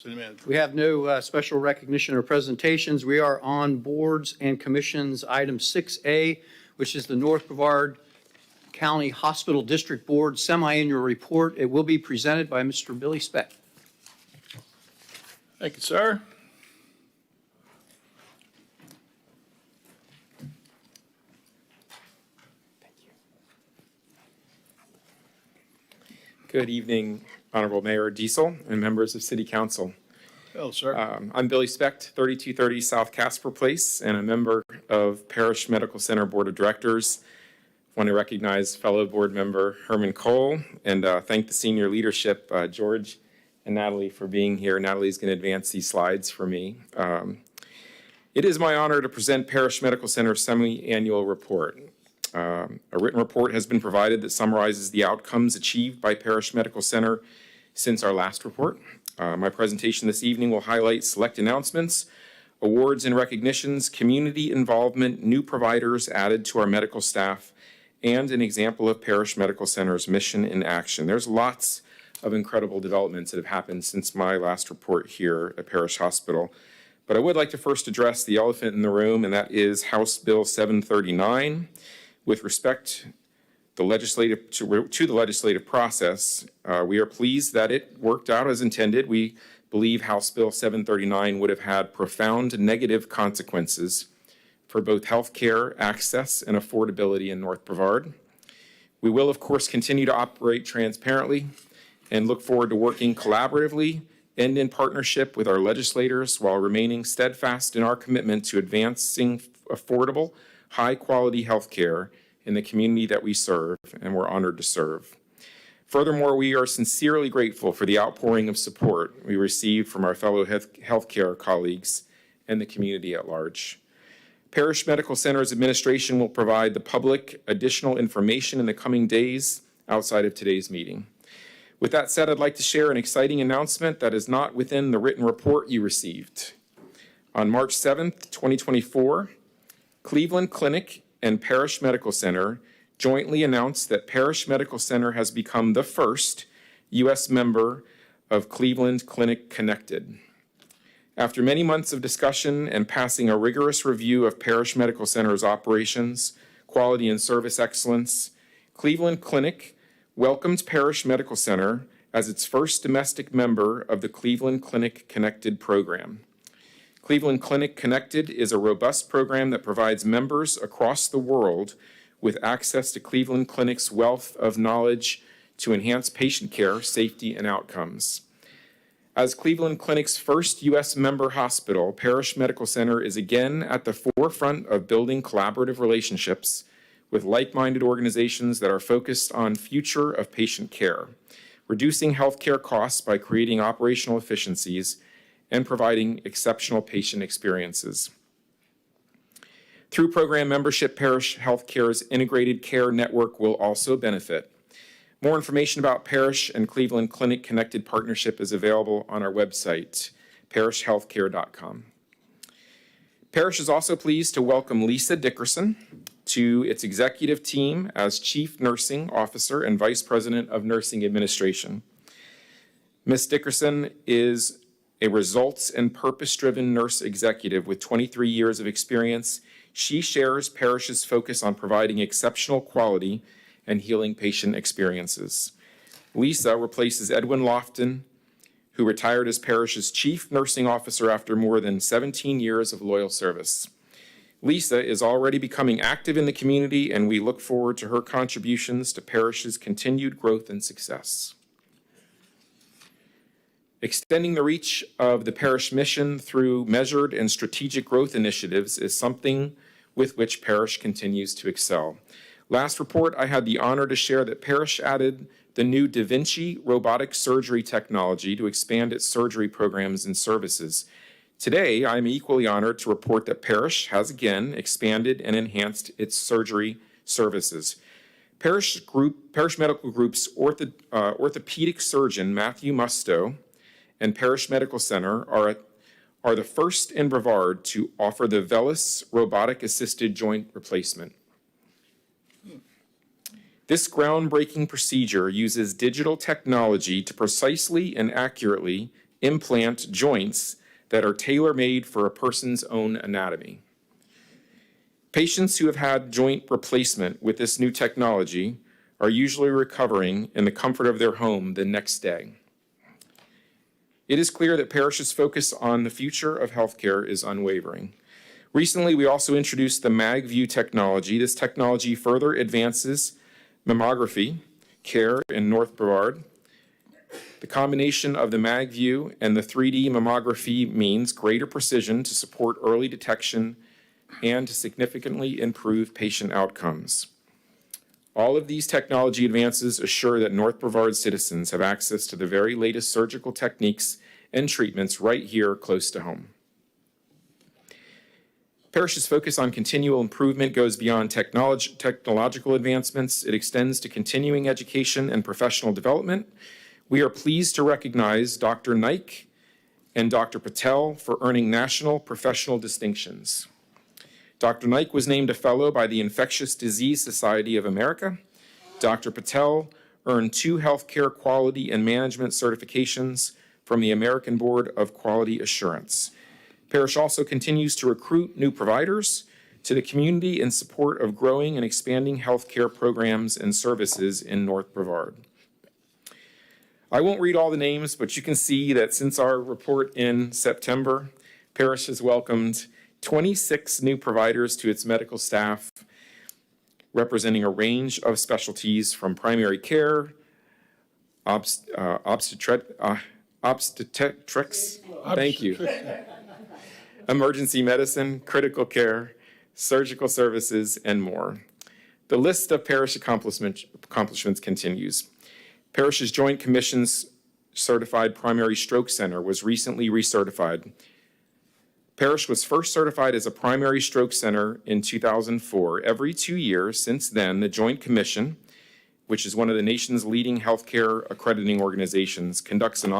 City Manager. We have no special recognition or presentations. We are on boards and commissions, item 6A, which is the North Brevard County Hospital District Board semi-annual report. It will be presented by Mr. Billy Specht. Thank you, sir. Good evening, Honorable Mayor Diesel and members of City Council. Hello, sir. I'm Billy Specht, 3230 South Casper Place, and a member of Parrish Medical Center Board of Directors. I want to recognize fellow board member Herman Cole and thank the senior leadership, George and Natalie, for being here. Natalie's going to advance these slides for me. It is my honor to present Parrish Medical Center's semi-annual report. A written report has been provided that summarizes the outcomes achieved by Parrish Medical Center since our last report. My presentation this evening will highlight select announcements, awards and recognitions, community involvement, new providers added to our medical staff, and an example of Parrish Medical Center's mission in action. There's lots of incredible developments that have happened since my last report here at Parrish Hospital. But I would like to first address the elephant in the room, and that is House Bill 739. With respect to the legislative process, we are pleased that it worked out as intended. We believe House Bill 739 would have had profound negative consequences for both healthcare access and affordability in North Brevard. We will, of course, continue to operate transparently and look forward to working collaboratively and in partnership with our legislators while remaining steadfast in our commitment to advancing affordable, high-quality healthcare in the community that we serve and we're honored to serve. Furthermore, we are sincerely grateful for the outpouring of support we received from our fellow healthcare colleagues and the community at large. Parrish Medical Center's administration will provide the public additional information in the coming days outside of today's meeting. With that said, I'd like to share an exciting announcement that is not within the written report you received. On March 7th, 2024, Cleveland Clinic and Parrish Medical Center jointly announced that Parrish Medical Center has become the first U.S. member of Cleveland Clinic Connected. After many months of discussion and passing a rigorous review of Parrish Medical Center's operations, quality, and service excellence, Cleveland Clinic welcomed Parrish Medical Center as its first domestic member of the Cleveland Clinic Connected program. Cleveland Clinic Connected is a robust program that provides members across the world with access to Cleveland Clinic's wealth of knowledge to enhance patient care, safety, and outcomes. As Cleveland Clinic's first U.S. member hospital, Parrish Medical Center is again at the forefront of building collaborative relationships with like-minded organizations that are focused on future of patient care, reducing healthcare costs by creating operational efficiencies, and providing exceptional patient experiences. Through program membership, Parrish Healthcare's integrated care network will also benefit. More information about Parrish and Cleveland Clinic Connected Partnership is available on our website, parrishhealthcare.com. Parrish is also pleased to welcome Lisa Dickerson to its executive team as Chief Nursing Officer and Vice President of Nursing Administration. Ms. Dickerson is a results and purpose-driven nurse executive with 23 years of experience. She shares Parrish's focus on providing exceptional quality and healing patient experiences. Lisa replaces Edwin Lofton, who retired as Parrish's Chief Nursing Officer after more than 17 years of loyal service. Lisa is already becoming active in the community, and we look forward to her contributions to Parrish's continued growth and success. Extending the reach of the Parrish mission through measured and strategic growth initiatives is something with which Parrish continues to excel. Last report, I had the honor to share that Parrish added the new Da Vinci robotic surgery technology to expand its surgery programs and services. Today, I'm equally honored to report that Parrish has again expanded and enhanced its surgery services. Parrish Medical Group's orthopedic surgeon, Matthew Musto, and Parrish Medical Center are the first in Brevard to offer the VELYS robotic-assisted joint replacement. This groundbreaking procedure uses digital technology to precisely and accurately implant joints that are tailor-made for a person's own anatomy. Patients who have had joint replacement with this new technology are usually recovering in the comfort of their home the next day. It is clear that Parrish's focus on the future of healthcare is unwavering. Recently, we also introduced the MagView technology. This technology further advances mammography care in North Brevard. The combination of the MagView and the 3D mammography means greater precision to support early detection and to significantly improve patient outcomes. All of these technology advances assure that North Brevard citizens have access to the very latest surgical techniques and treatments right here close to home. Parrish's focus on continual improvement goes beyond technological advancements. It extends to continuing education and professional development. We are pleased to recognize Dr. Naik and Dr. Patel for earning national professional distinctions. Dr. Naik was named a fellow by the Infectious Disease Society of America. Dr. Patel earned 2 healthcare quality and management certifications from the American Board of Quality Assurance. Parrish also continues to recruit new providers to the community in support of growing and expanding healthcare programs and services in North Brevard. I won't read all the names, but you can see that since our report in September, Parrish has welcomed 26 new providers to its medical staff, representing a range of specialties from primary care, obstetrics, thank you, emergency medicine, critical care, surgical services, and more. The list of Parrish accomplishments continues. Parrish's Joint Commission's certified primary stroke center was recently recertified. Parrish was first certified as a primary stroke center in 2004. Every 2 years since then, the Joint Commission, which is one of the nation's leading healthcare accrediting organizations, conducts an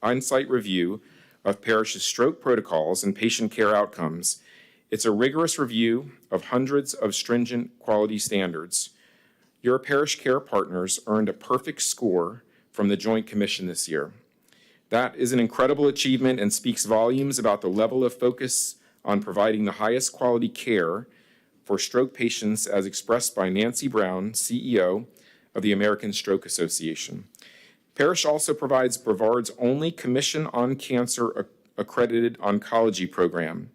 on-site review of Parrish's stroke protocols and patient care outcomes. It's a rigorous review of hundreds of stringent quality standards. Your Parrish Care partners earned a perfect score from the Joint Commission this year. That is an incredible achievement and speaks volumes about the level of focus on providing the highest quality care for stroke patients as expressed by Nancy Brown, CEO of the American Stroke Association. Parrish also provides Brevard's only Commission on Cancer accredited oncology program.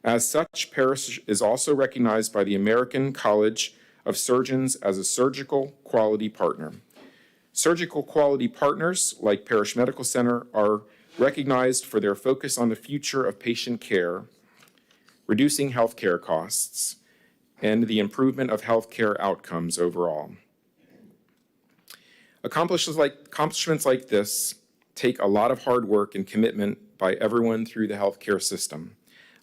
As such, Parrish is also recognized by the American College of Surgeons as a surgical quality partner. Surgical quality partners, like Parrish Medical Center, are recognized for their focus on the future of patient care, reducing healthcare costs, and the improvement of healthcare outcomes overall. Accomplishments like this take a lot of hard work and commitment by everyone through the healthcare system.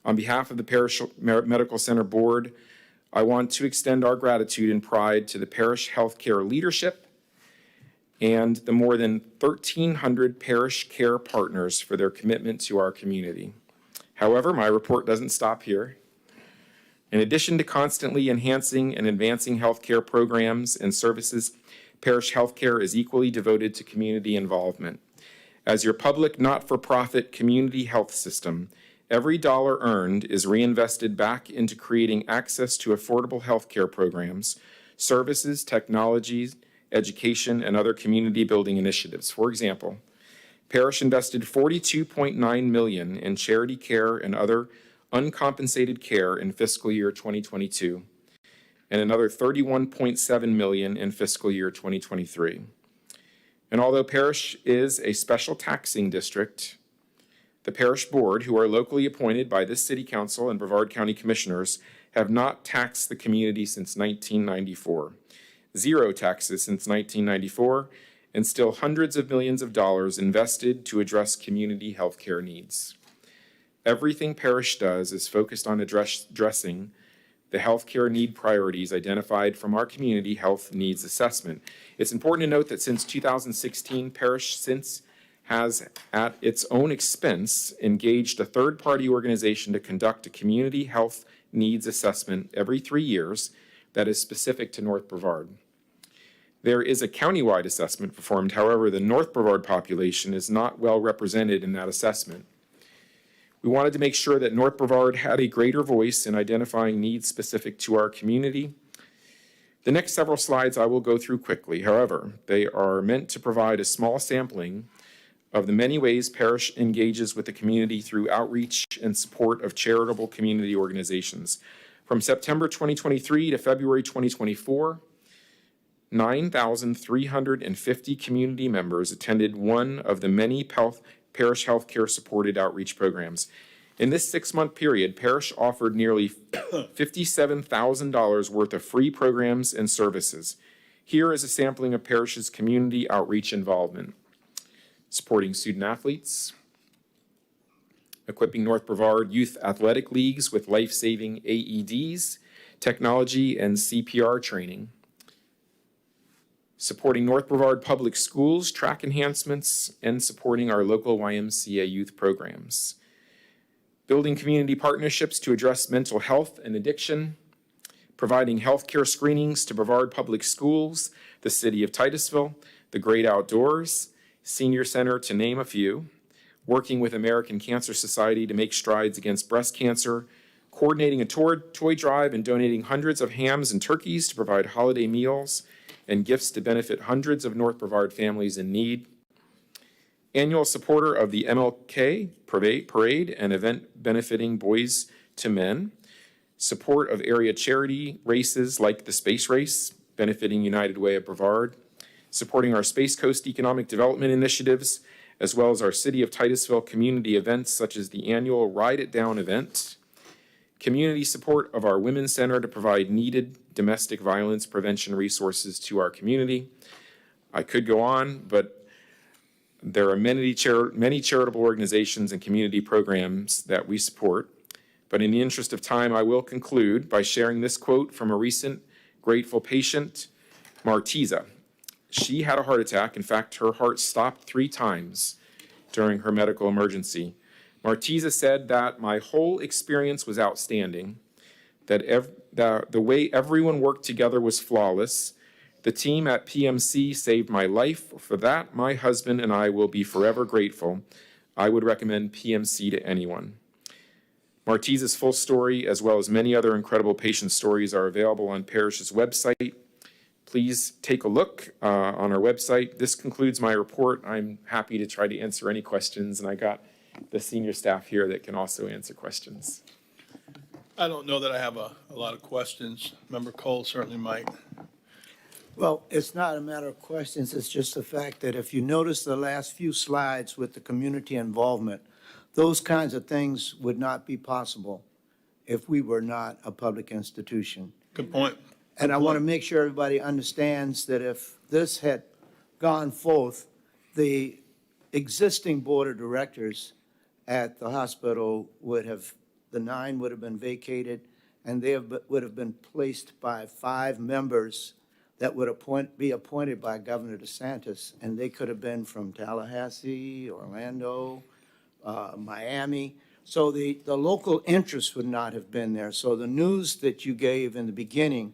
On behalf of the Parrish Medical Center Board, I want to extend our gratitude and pride to the Parrish Healthcare leadership and the more than 1,300 Parrish Care partners for their commitment to our community. However, my report doesn't stop here. In addition to constantly enhancing and advancing healthcare programs and services, Parrish Healthcare is equally devoted to community involvement. As your public, not-for-profit community health system, every dollar earned is reinvested back into creating access to affordable healthcare programs, services, technologies, education, and other community building initiatives. For example, Parrish invested $42.9 million in charity care and other uncompensated care in fiscal year 2022, and another $31.7 million in fiscal year 2023. And although Parrish is a special taxing district, the Parrish Board, who are locally appointed by this City Council and Brevard County Commissioners, have not taxed the community since 1994. 0 taxes since 1994, and still hundreds of millions of dollars invested to address community health care needs. Everything Parrish does is focused on addressing the healthcare need priorities identified from our community health needs assessment. It's important to note that since 2016, Parrish has, at its own expense, engaged a third-party organization to conduct a community health needs assessment every 3 years that is specific to North Brevard. There is a countywide assessment performed. However, the North Brevard population is not well represented in that assessment. We wanted to make sure that North Brevard had a greater voice in identifying needs specific to our community. The next several slides I will go through quickly. However, they are meant to provide a small sampling of the many ways Parrish engages with the community through outreach and support of charitable community organizations. From September 2023 to February 2024, 9,350 community members attended one of the many Parrish healthcare supported outreach programs. In this 6-month period, Parrish offered nearly $57,000 worth of free programs and services. Here is a sampling of Parrish's community outreach involvement: supporting student athletes, equipping North Brevard youth athletic leagues with life-saving AEDs, technology and CPR training, supporting North Brevard public schools, track enhancements, and supporting our local YMCA youth programs, building community partnerships to address mental health and addiction, providing healthcare screenings to Brevard public schools, the city of Titusville, the great outdoors, Senior Center, to name a few, working with American Cancer Society to make strides against breast cancer, coordinating a toy drive and donating hundreds of hams and turkeys to provide holiday meals and gifts to benefit hundreds of North Brevard families in need, annual supporter of the MLK Parade, an event benefiting Boys to Men, support of area charity races like the Space Race, benefiting United Way of Brevard, supporting our Space Coast economic development initiatives, as well as our City of Titusville community events such as the annual Ride It Down event, community support of our Women's Center to provide needed domestic violence prevention resources to our community. I could go on, but there are many charitable organizations and community programs that we support. But in the interest of time, I will conclude by sharing this quote from a recent grateful patient, Martiza. She had a heart attack. In fact, her heart stopped 3 times during her medical emergency. Martiza said that my whole experience was outstanding, that the way everyone worked together was flawless. The team at PMC saved my life. For that, my husband and I will be forever grateful. I would recommend PMC to anyone. Martiza's full story, as well as many other incredible patient stories, are available on Parrish's website. Please take a look on our website. This concludes my report. I'm happy to try to answer any questions, and I got the senior staff here that can also answer questions. I don't know that I have a lot of questions. Member Cole certainly might. Well, it's not a matter of questions, it's just the fact that if you notice the last few slides with the community involvement, those kinds of things would not be possible if we were not a public institution. Good point. And I want to make sure everybody understands that if this had gone forth, the existing board of directors at the hospital the 9 would have been vacated, and they would have been placed by 5 members that would be appointed by Governor DeSantis, and they could have been from Tallahassee, Orlando, Miami. So the local interest would not have been there. So the news that you gave in the beginning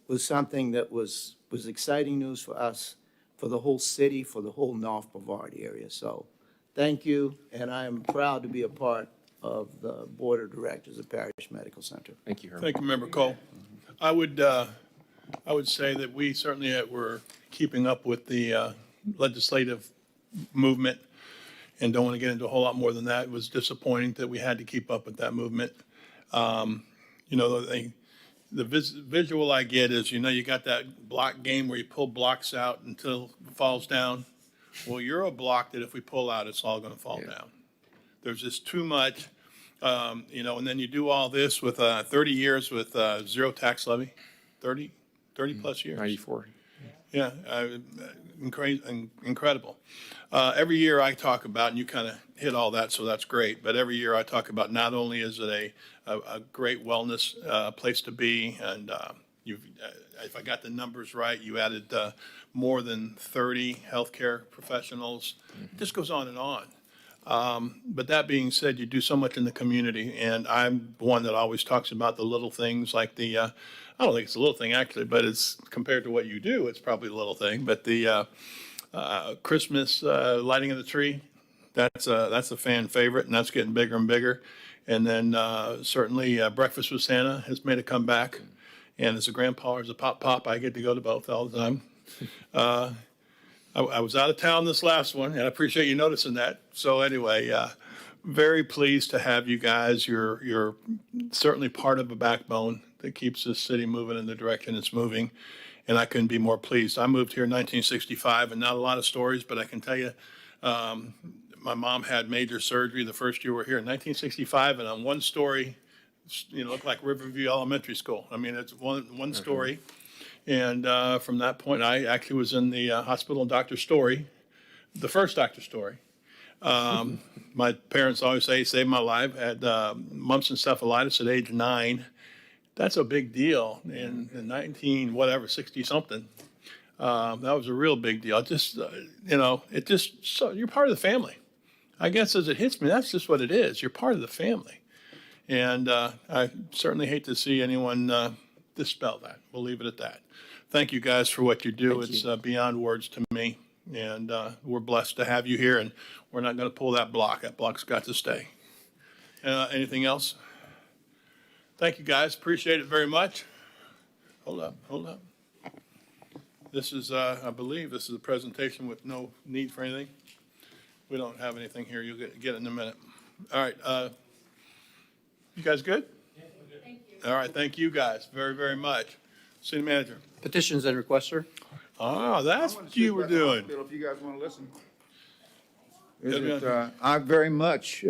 was something that was exciting news for us, for the whole city, for the whole North Brevard area. So thank you, and I am proud to be a part of the Board of Directors of Parrish Medical Center. Thank you, Herman. Thank you, Member Cole. I would say that we certainly were keeping up with the legislative movement and don't want to get into a whole lot more than that. It was disappointing that we had to keep up with that movement. The visual I get is, you got that block game where you pull blocks out until it falls down. Well, you're a block that if we pull out, it's all going to fall down. There's just too much, and then you do all this with 30 years with zero tax levy, 30 plus years. 94. Yeah, incredible. Every year I talk about, and you kind of hit all that, so that's great, but every year I talk about not only is it a great wellness place to be, and if I got the numbers right, you added more than 30 healthcare professionals. It just goes on and on. But that being said, you do so much in the community, and I'm one that always talks about the little things like I don't think it's a little thing actually, but it's compared to what you do, it's probably a little thing. But the Christmas lighting of the tree, that's a fan favorite, and that's getting bigger and bigger. And then certainly Breakfast with Santa has made a comeback. And as a grandpa or as a pop, I get to go to both all the time. I was out of town this last one, and I appreciate you noticing that. So anyway, very pleased to have you guys. You're certainly part of a backbone that keeps this city moving in the direction it's moving, and I couldn't be more pleased. I moved here in 1965, and not a lot of stories, but I can tell you, my mom had major surgery the first year we were here in 1965, and on one story, looked like Riverview Elementary School. I mean, it's one story. And from that point, I actually was in the hospital, Dr. Story, the first Dr. Story. My parents always say, saved my life. Had mumps and encephalitis at age 9. That's a big deal in 60 something. That was a real big deal. You're part of the family. I guess as it hits me, that's just what it is. You're part of the family. And I certainly hate to see anyone dispel that. We'll leave it at that. Thank you guys for what you do. It's beyond words to me. And we're blessed to have you here, and we're not going to pull that block. That block's got to stay. Anything else? Thank you, guys. Appreciate it very much. Hold up. This is, I believe, this is a presentation with no need for anything. We don't have anything here. You'll get it in a minute. All right. You guys good? Thank you. All right. Thank you, guys, very, very much. City Manager. Petitions and requests, sir. Ah, that's what you were doing. If you guys want to listen. Yeah. I very much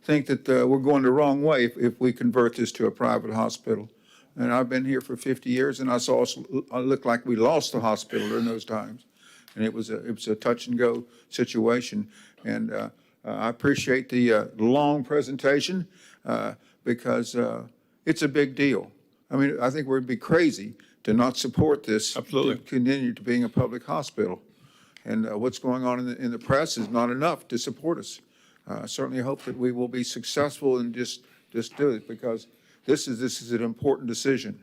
think that we're going the wrong way if we convert this to a private hospital. And I've been here for 50 years, and I saw us look like we lost the hospital during those times. And it was a touch and go situation. And I appreciate the long presentation because it's a big deal. I mean, I think we'd be crazy to not support this. Absolutely. To continue to being a public hospital. And what's going on in the press is not enough to support us. I certainly hope that we will be successful and just do it, because this is an important decision.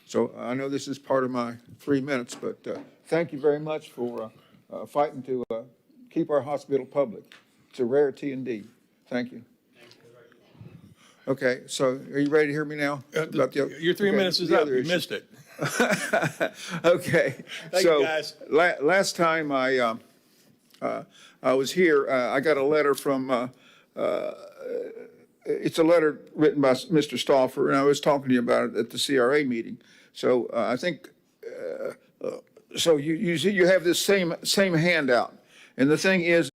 So I know this is part of my 3 minutes, but thank you very much for fighting to keep our hospital public. It's a rarity indeed. Thank you. Okay, so are you ready to hear me now? Your 3 minutes is up. You missed it. Okay. Thank you, guys. Last time I was here, I got a letter from, it's a letter written by Mr. Stauffer, and I was talking to you about it at the CRA meeting. So I think, so you see, you have this same handout. And the thing is